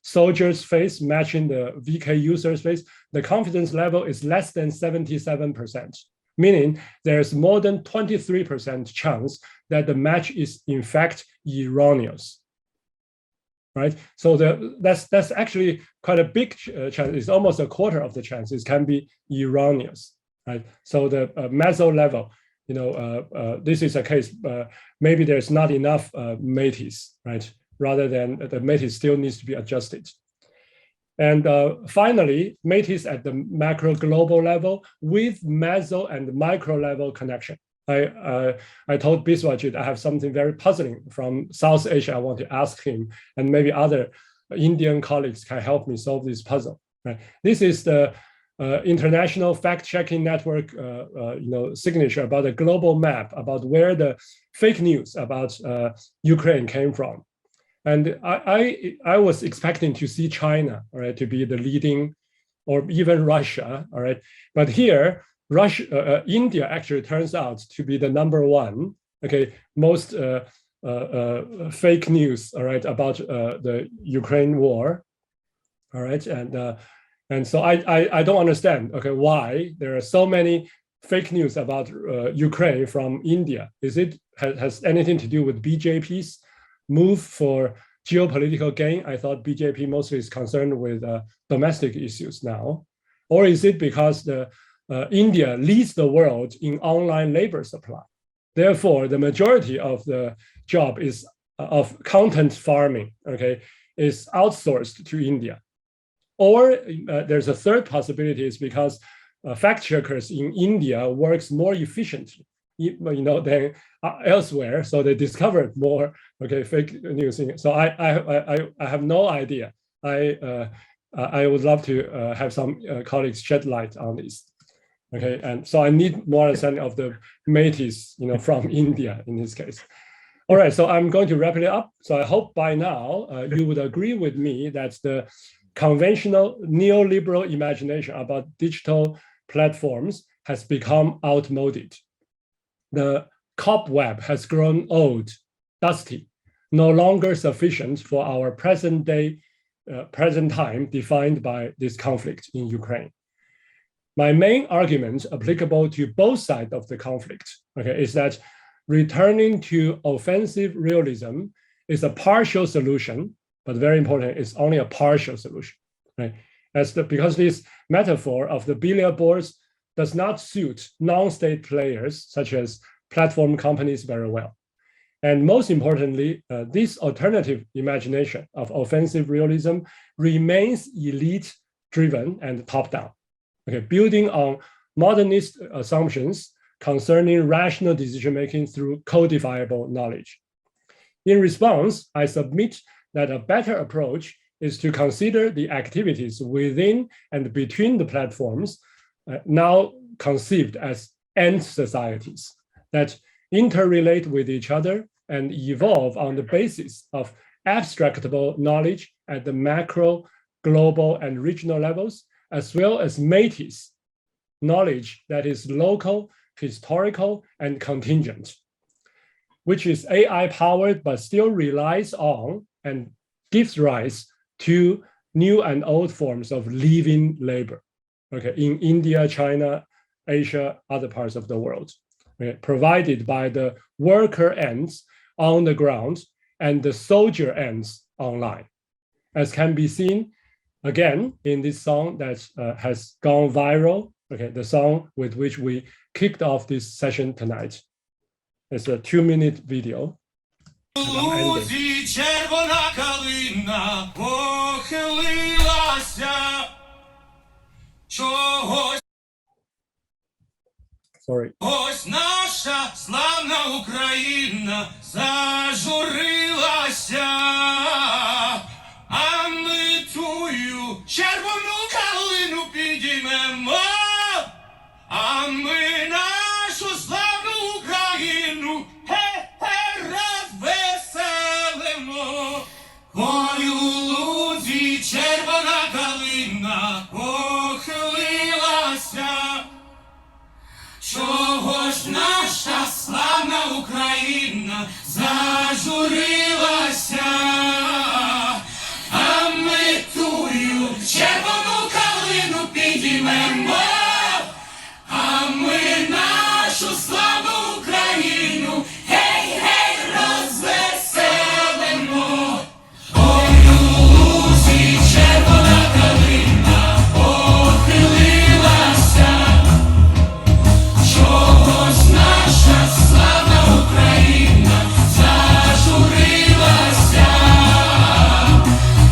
soldier's face matching the VK user's face, the confidence level is less than 77%, meaning there's more than 23% chance that the match is in fact erroneous. Right, so that's actually quite a big chance. It's almost a quarter of the chance it can be erroneous. Right, so the meso level, this is a case. Maybe there's not enough metis, right? Rather than the metis still needs to be adjusted. And finally, metis at the macro global level with meso and micro level connection. I told Biswajit I have something very puzzling from South Asia. I want to ask him, and maybe other Indian colleagues can help me solve this puzzle. Right? This is the international fact-checking network, signature about a global map about where the fake news about Ukraine came from. And I was expecting to see China, all right, to be the leading, or even Russia, all right. But here, India actually turns out to be the number one, most fake news, all right, about the Ukraine war, all right, and so I don't understand, why there are so many fake news about Ukraine from India. Has anything to do with BJP's move for geopolitical gain? I thought BJP mostly is concerned with domestic issues now, or is it because the India leads the world in online labor supply. Therefore, the majority of the job is of content farming, is outsourced to India. Or there's a third possibility is because fact checkers in India works more efficiently, than elsewhere, so they discovered more fake news. So I have no idea. I would love to have some colleagues shed light on this. And so I need more understanding of the metis, from India in this case. All right, so I'm going to wrap it up. So I hope by now you would agree with me that the conventional neoliberal imagination about digital platforms has become outmoded. The cobweb has grown old, dusty, no longer sufficient for our present time defined by this conflict in Ukraine. My main argument applicable to both sides of the conflict, is that returning to offensive realism is a partial solution, but very important, it's only a partial solution, right? Because this metaphor of the billiard boards does not suit non-state players such as platform companies very well. And most importantly, this alternative imagination of offensive realism remains elite-driven and top-down. Building on modernist assumptions concerning rational decision-making through codifiable knowledge. In response, I submit that a better approach is to consider the activities within and between the platforms now conceived as end societies that interrelate with each other and evolve on the basis of abstractable knowledge at the macro, global, and regional levels, as well as metis, knowledge that is local, historical, and contingent, which is AI-powered but still relies on and gives rise to new and old forms of living labor, okay, in India, China, Asia, other parts of the world, okay, provided by the worker ends on the ground and the soldier ends online, as can be seen again in this song that has gone viral, okay, the song with which we kicked off this session tonight. It's a 2-minute video. Червона калина похилилася, чогось ось наша славна Україна зажурилася, а ми тую червону калину підіймемо, а ми нашу славну Україну розвеселимо. Ой, у лузі червона калина похилилася, чого ж наша славна Україна зажурилася, а ми тую червону калину підіймемо, а ми нашу славну Україну гей-гей розвеселимо. Ой, у лузі червона калина похилилася, чогось наша славна Україна зажурилася,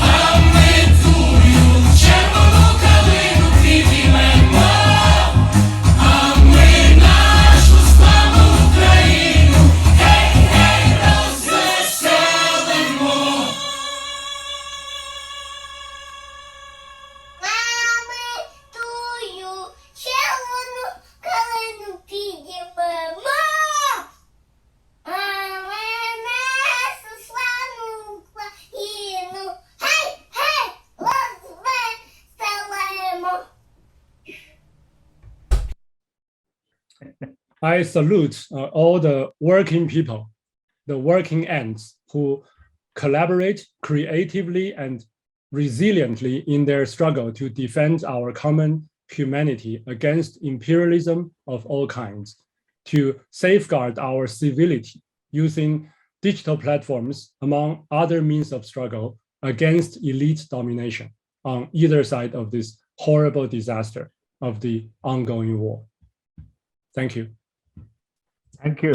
а ми тую червону калину підіймемо, а ми нашу славну Україну гей-гей розвеселимо. I salute all the working people, the working ends who collaborate creatively and resiliently in their struggle to defend our common humanity against imperialism of all kinds, to safeguard our civility using digital platforms among other means of struggle against elite domination on either side of this horrible disaster of the ongoing war. Thank you. Thank you.